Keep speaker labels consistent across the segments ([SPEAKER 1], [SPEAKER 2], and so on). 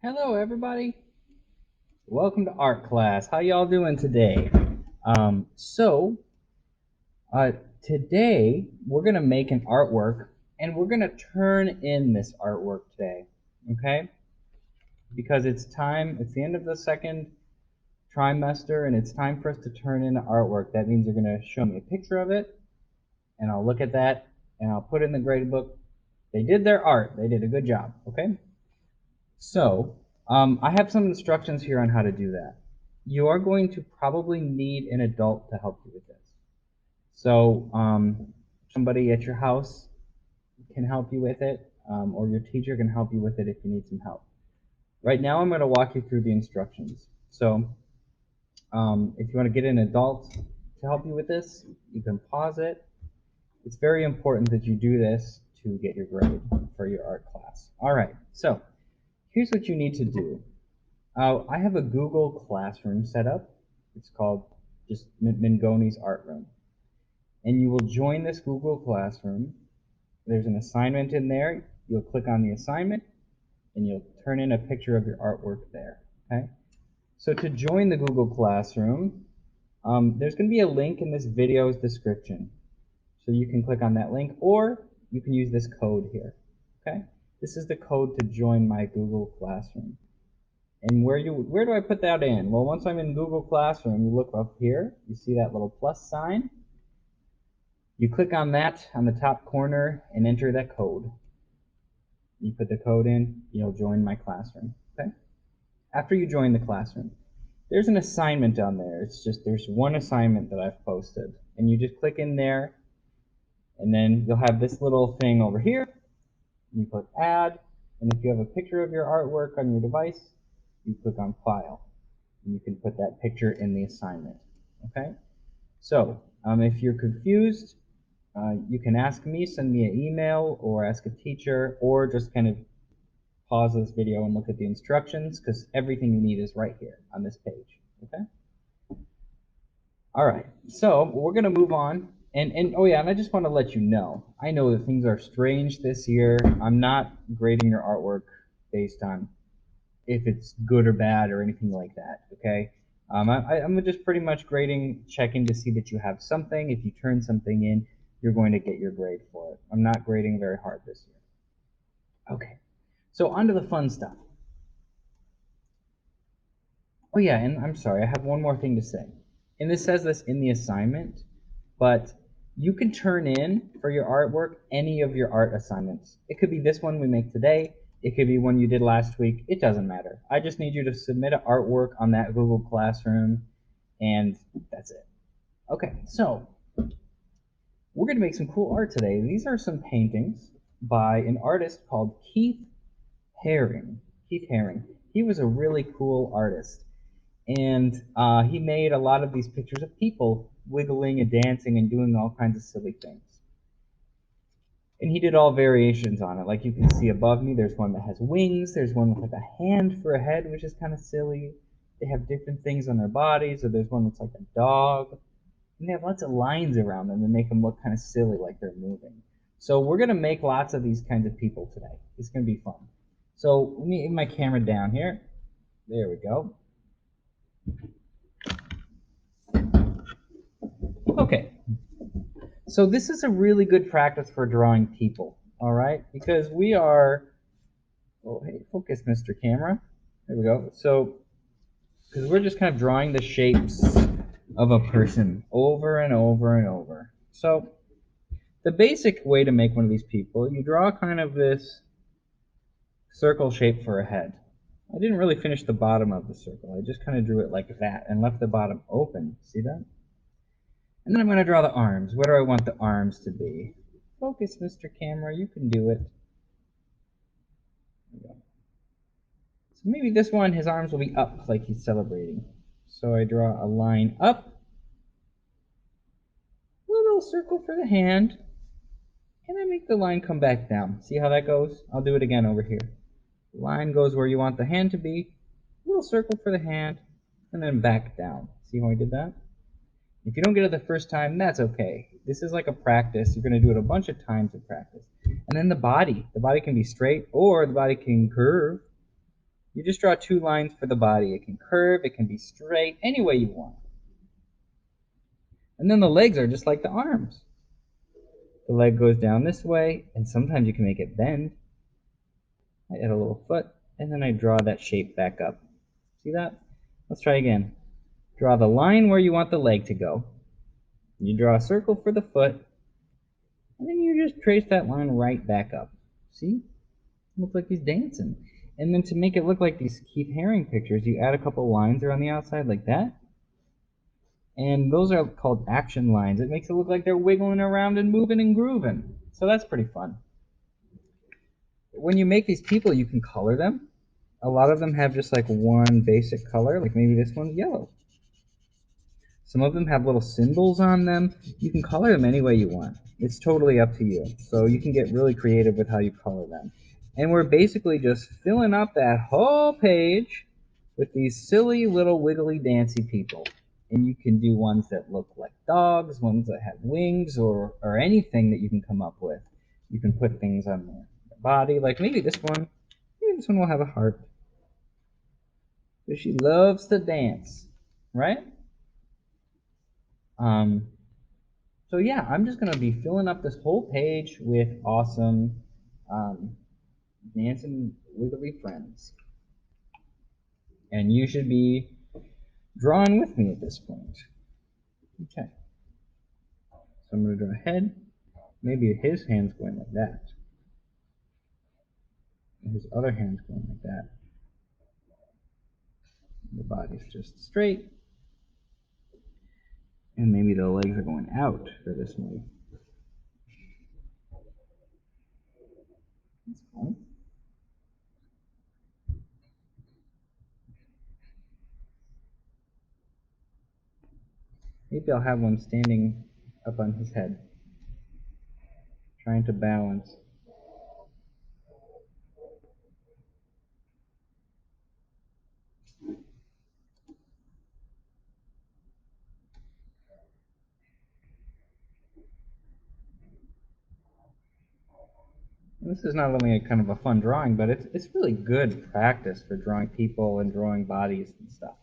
[SPEAKER 1] Hello, everybody. Welcome to art class. How y'all doing today? Um, so, uh, Today we're gonna make an artwork, and we're gonna turn in this artwork today. Okay? Because it's time. It's the end of the second trimester, and it's time for us to turn in artwork. That means you're gonna show me a picture of it, and I'll look at that, and I'll put it in the grade book. They did their art. They did a good job. Okay? I have some instructions here on how to do that. You are going to probably need an adult to help you with this. Somebody at your house can help you with it, or your teacher can help you with it if you need some help. Right now, I'm going to walk you through the instructions. If you want to get an adult to help you with this, you can pause it. It's very important that you do this to get your grade for your art class. All right, so here's what you need to do. I have a Google Classroom set up. It's called just Mingoni's Art Room. And you will join this Google Classroom. There's an assignment in there. You'll click on the assignment and you'll turn in a picture of your artwork there. Okay? So to join the Google Classroom, there's going to be a link in this video's description. So you can click on that link, or you can use this code here. Okay? This is the code to join my Google Classroom. And where do I put that in? Well, once I'm in Google Classroom, you look up here, you see that little plus sign. You click on that on the top corner and enter that code. You put the code in, you'll join my classroom. Okay? After you join the classroom, there's an assignment on there. There's one assignment that I've posted. And you just click in there, and then you'll have this little thing over here. You click add, and if you have a picture of your artwork on your device, you click on file. And you can put that picture in the assignment. Okay? So, if you're confused, you can ask me, send me an email, or ask a teacher, or just kind of pause this video and look at the instructions, because everything you need is right here on this page. Okay? All right. So we're going to move on. And oh yeah, and I just want to let you know, I know that things are strange this year. I'm not grading your artwork based on if it's good or bad or anything like that. Okay? I'm just pretty much grading, checking to see that you have something. If you turn something in, you're going to get your grade for it. I'm not grading very hard this year. Okay, so on to the fun stuff. Oh yeah, and I'm sorry, I have one more thing to say. And this says this in the assignment, but you can turn in for your artwork any of your art assignments. It could be this one we make today. It could be one you did last week. It doesn't matter. I just need you to submit an artwork on that Google Classroom, and that's it. Okay, so we're going to make some cool art today. These are some paintings by an artist called Keith Haring. Keith Haring. He was a really cool artist. And he made a lot of these pictures of people wiggling and dancing and doing all kinds of silly things. And he did all variations on it. Like you can see above me, there's one that has wings. There's one with like a hand for a head, which is kind of silly. They have different things on their bodies. Or there's one that's like a dog. And they have lots of lines around them that make them look kind of silly, like they're moving. So we're going to make lots of these kinds of people today. It's going to be fun. So let me get my camera down here. There we go. Okay. So this is a really good practice for drawing people, all right? Because we are, oh, hey, focus, Mr. Camera. There we go. So, because we're just kind of drawing the shapes of a person over and over and over. So, the basic way to make one of these people, you draw kind of this circle shape for a head. I didn't really finish the bottom of the circle. I just kind of drew it like that and left the bottom open. See that? And then I'm going to draw the arms. Where do I want the arms to be? Focus, Mr. Camera. You can do it. There we go. So maybe this one, his arms will be up like he's celebrating. So I draw a line up, a little circle for the hand, and I make the line come back down. See how that goes? I'll do it again over here. The line goes where you want the hand to be, a little circle for the hand, and then back down. See how I did that? If you don't get it the first time, that's okay. This is like a practice. You're going to do it a bunch of times in practice. And then the body. The body can be straight or the body can curve. You just draw two lines for the body. It can curve, it can be straight, any way you want. And then the legs are just like the arms. The leg goes down this way, and sometimes you can make it bend. I add a little foot, and then I draw that shape back up. See that? Let's try again. Draw the line where you want the leg to go. You draw a circle for the foot, and then you just trace that line right back up. See? Looks like he's dancing. And then to make it look like these Keith Haring pictures, you add a couple lines around the outside like that. And those are called action lines. It makes it look like they're wiggling around and moving and grooving. So that's pretty fun. When you make these people, you can color them. A lot of them have just like one basic color, like maybe this one's yellow. Some of them have little symbols on them. You can color them any way you want. It's totally up to you. So you can get really creative with how you color them. And we're basically just filling up that whole page with these silly little wiggly dancy people. And you can do ones that look like dogs, ones that have wings, or anything that you can come up with. You can put things on their body, like maybe this one. Maybe this one will have a heart. Because she loves to dance, right? Um, So yeah, I'm just gonna be filling up this whole page with awesome dancing wiggly friends. And you should be drawing with me at this point. Okay, so I'm gonna draw a head. Maybe his hand's going like that. And his other hand's going like that. The body's just straight. And maybe the legs are going out for this one. That's fun. Maybe I'll have one standing up on his head, trying to balance. This is not only a kind of a fun drawing, but it's really good practice for drawing people and drawing bodies and stuff.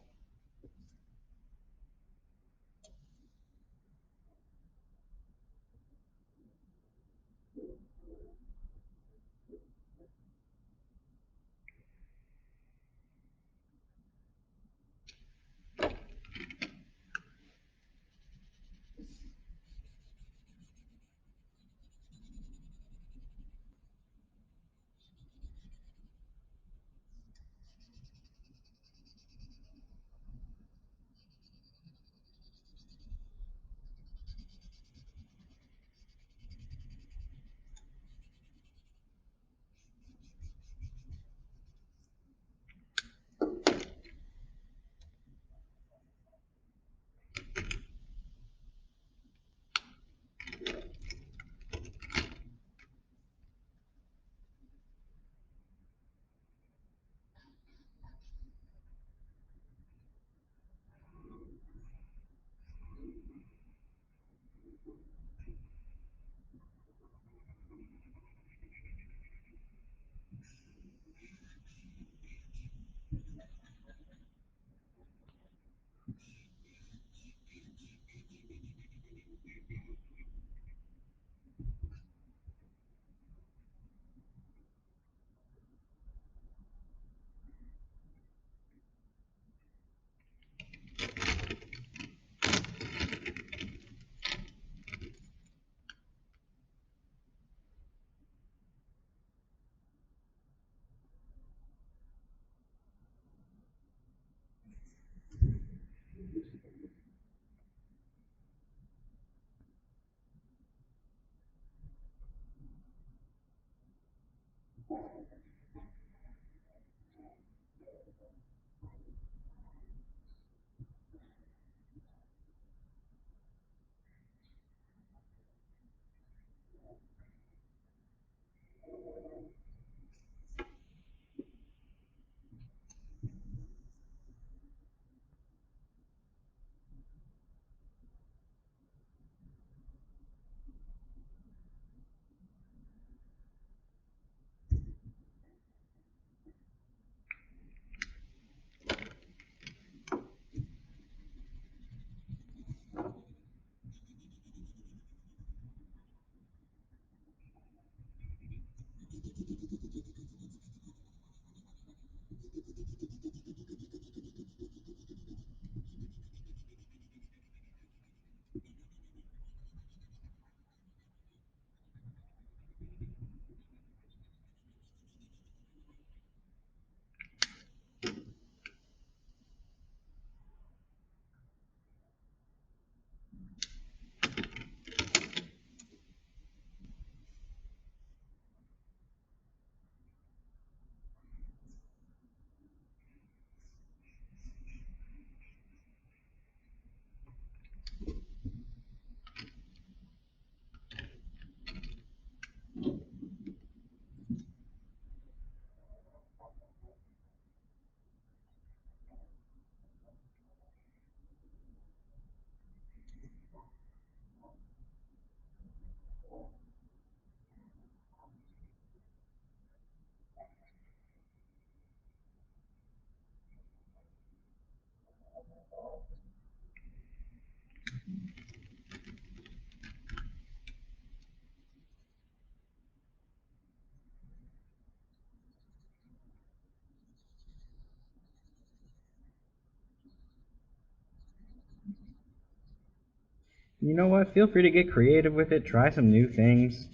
[SPEAKER 1] You know what? Feel free to get creative with it. Try some new things.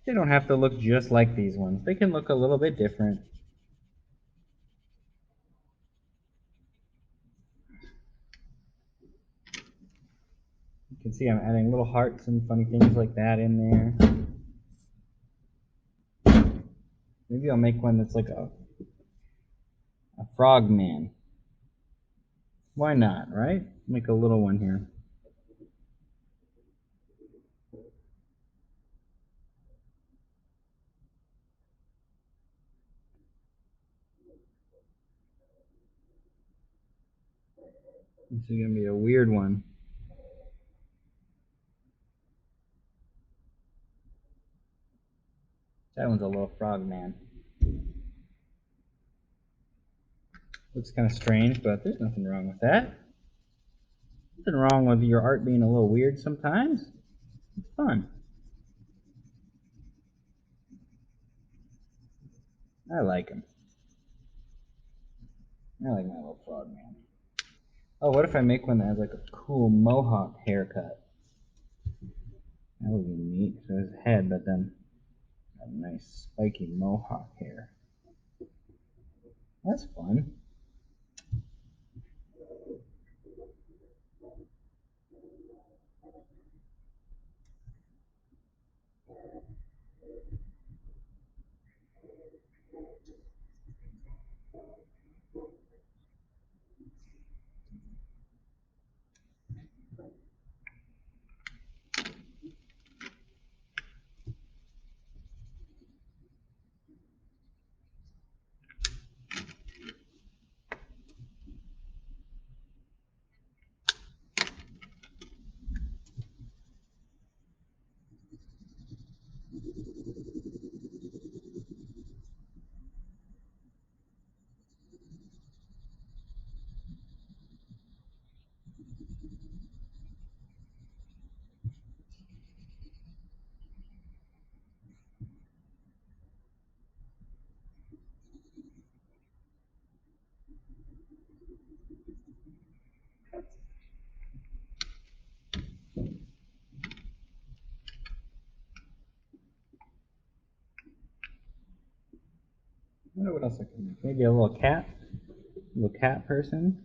[SPEAKER 1] They don't have to look just like these ones. They can look a little bit different. You can see I'm adding little hearts and funny things like that in there. Maybe I'll make one that's like a frog man. Why not, right? Make a little one here. This is gonna be a weird one. That one's a little frog man. Looks kind of strange, but there's nothing wrong with that. Nothing wrong with your art being a little weird sometimes. It's fun. I like him. I like my little frog man. Oh, what if I make one that has like a cool mohawk haircut? That would be neat. So his head, but then a nice spiky mohawk hair. That's fun. I wonder what else I can make. Maybe a little cat person.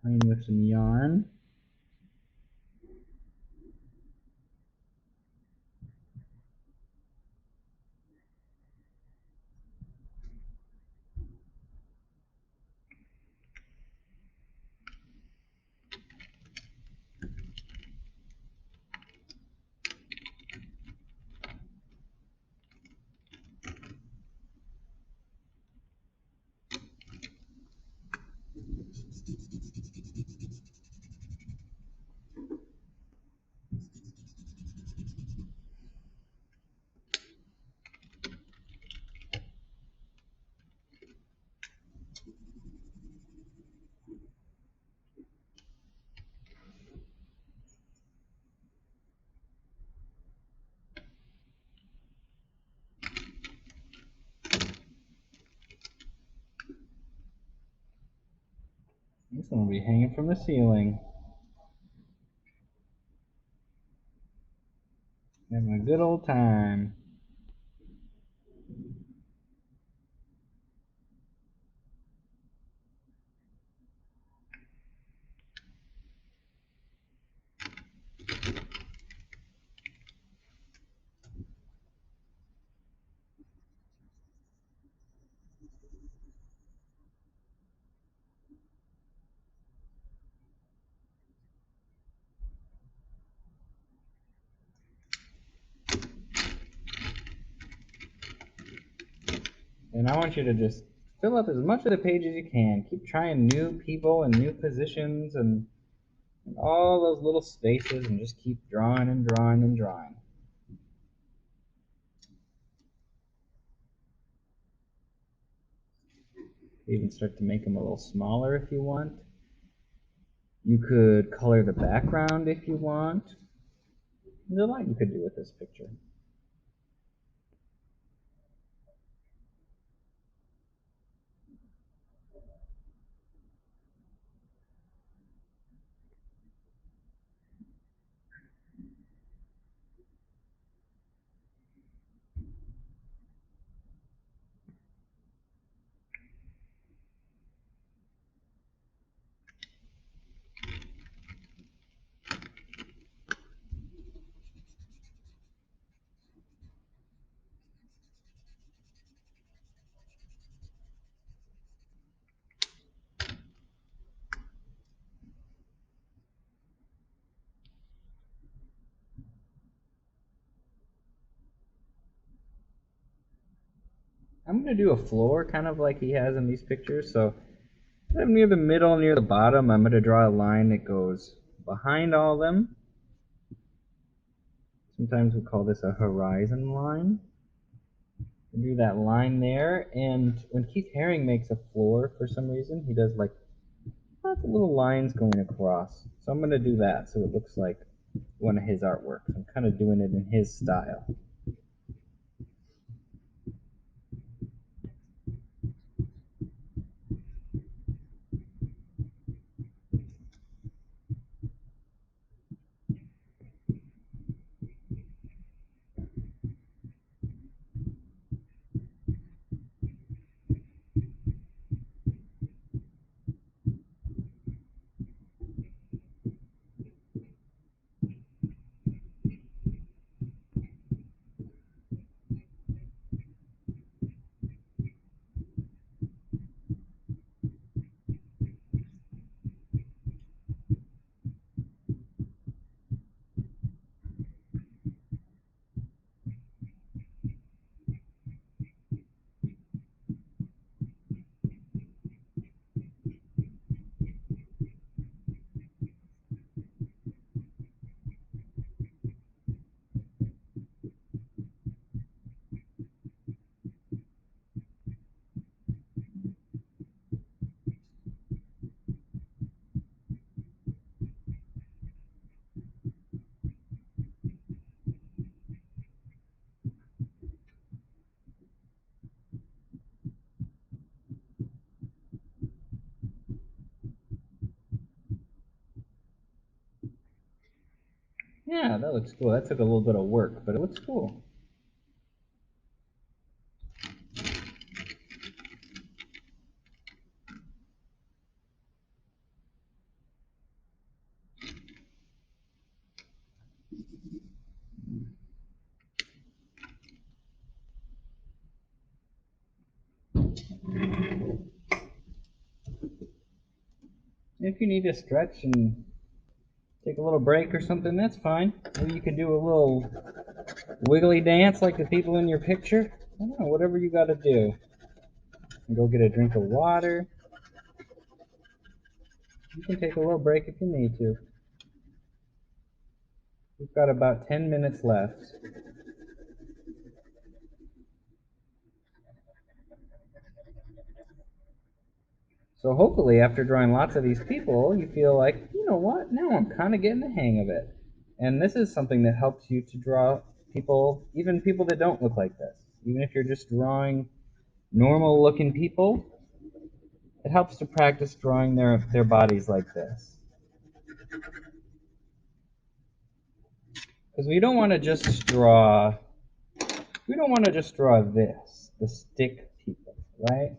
[SPEAKER 1] Playing with some yarn. This one will be hanging from the ceiling. Having a good old time. And I want you to just fill up as much of the page as you can. Keep trying new people and new positions and all those little spaces, and just keep drawing and drawing and drawing. Even start to make them a little smaller if you want. You could color the background if you want. There's a lot you could do with this picture. I'm going to do a floor kind of like he has in these pictures. So kind of near the middle, near the bottom, I'm going to draw a line that goes behind all of them. Sometimes we call this a horizon line. Do that line there, and when Keith Haring makes a floor for some reason, he does like lots of little lines going across. So I'm going to do that so it looks like one of his artworks. I'm kind of doing it in his style. Yeah, that looks cool. That took a little bit of work, but it looks cool. If you need to stretch and take a little break or something, that's fine. Maybe you could do a little wiggly dance like the people in your picture. I don't know, whatever you got to do. And go get a drink of water. You can take a little break if you need to. We've got about 10 minutes left. So hopefully after drawing lots of these people, you feel like, you know what, now I'm kind of getting the hang of it. And this is something that helps you to draw people, even people that don't look like this. Even if you're just drawing normal looking people, it helps to practice drawing their bodies like this. Because we don't want to just draw this, the stick people, right?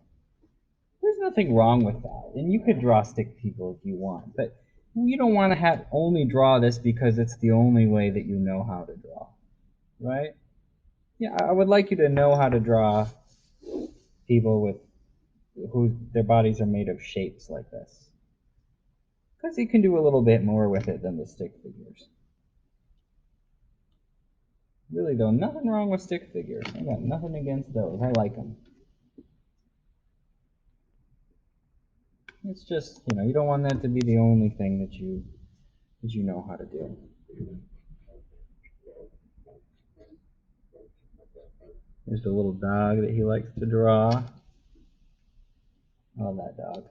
[SPEAKER 1] There's nothing wrong with that. And you could draw stick people if you want, but you don't want to have only draw this because it's the only way that you know how to draw, right? Yeah, I would like you to know how to draw people with who their bodies are made of shapes like this. Because you can do a little bit more with it than the stick figures. Really though, nothing wrong with stick figures. I got nothing against those. I like them. It's just, you don't want that to be the only thing that you know how to do. There's the little dog that he likes to draw. I love that dog.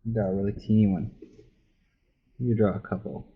[SPEAKER 1] You got a really teeny one. You draw a couple.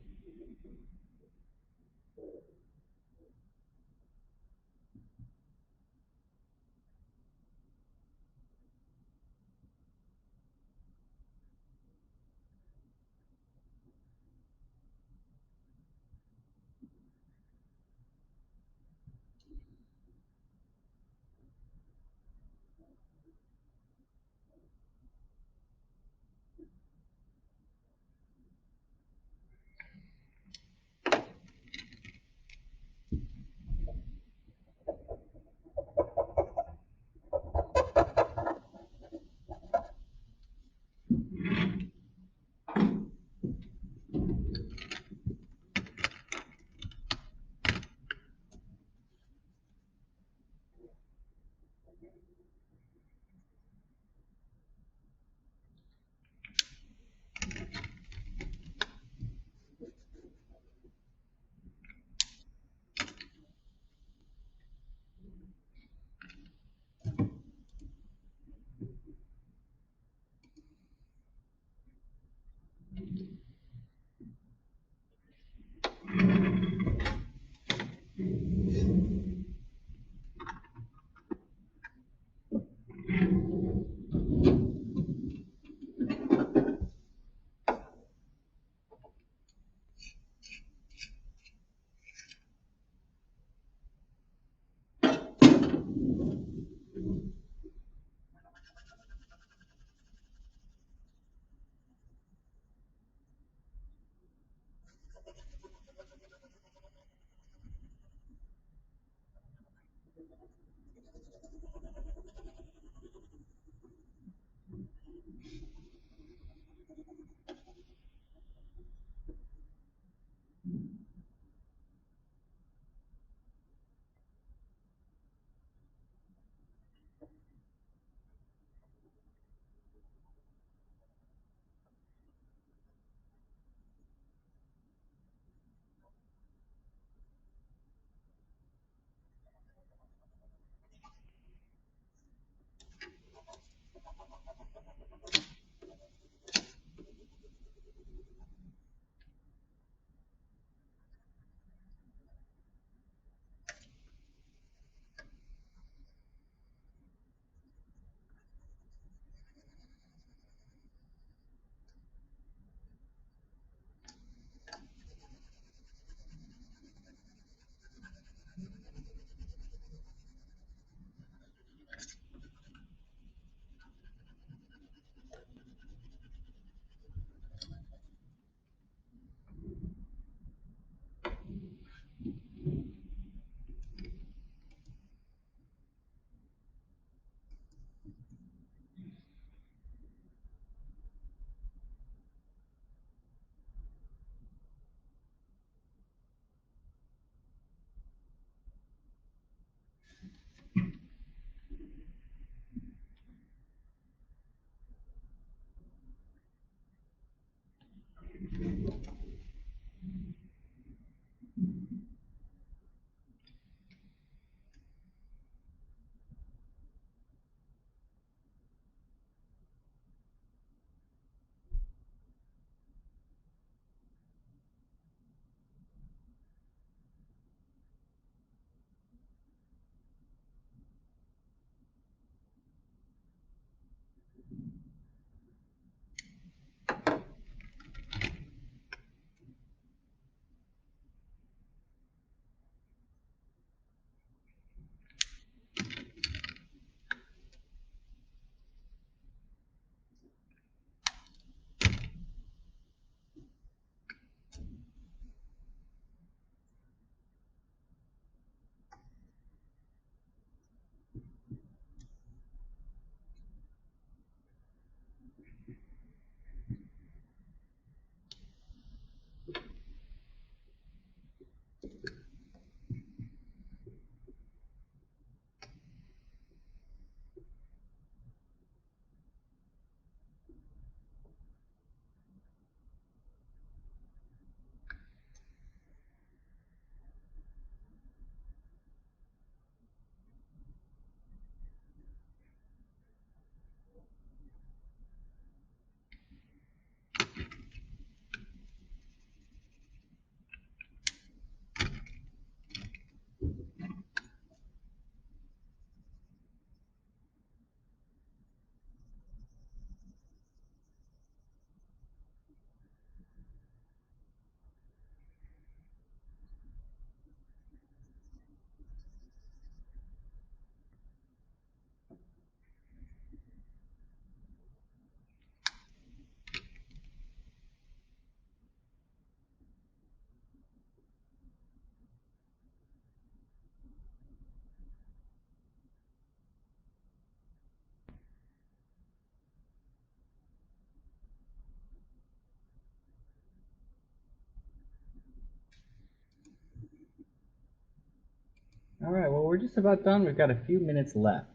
[SPEAKER 1] All right, well, we're just about done. We've got a few minutes left.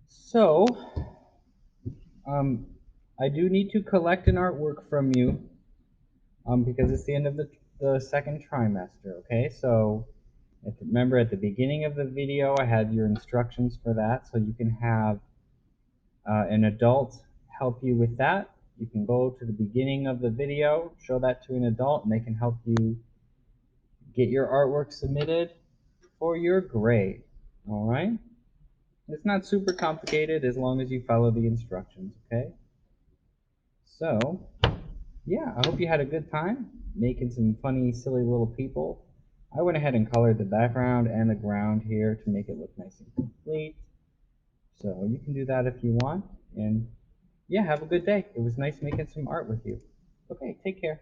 [SPEAKER 1] So, um, I do need to collect an artwork from you because it's the end of the second trimester, okay? So, remember at the beginning of the video, I had your instructions for that, so you can have an adult help you with that. You can go to the beginning of the video, show that to an adult, and they can help you get your artwork submitted for your grade, all right? It's not super complicated as long as you follow the instructions, okay? So, yeah, I hope you had a good time making some funny, silly little people. I went ahead and colored the background and the ground here to make it look nice and complete. So you can do that if you want. And yeah, have a good day. It was nice making some art with you. Okay, take care.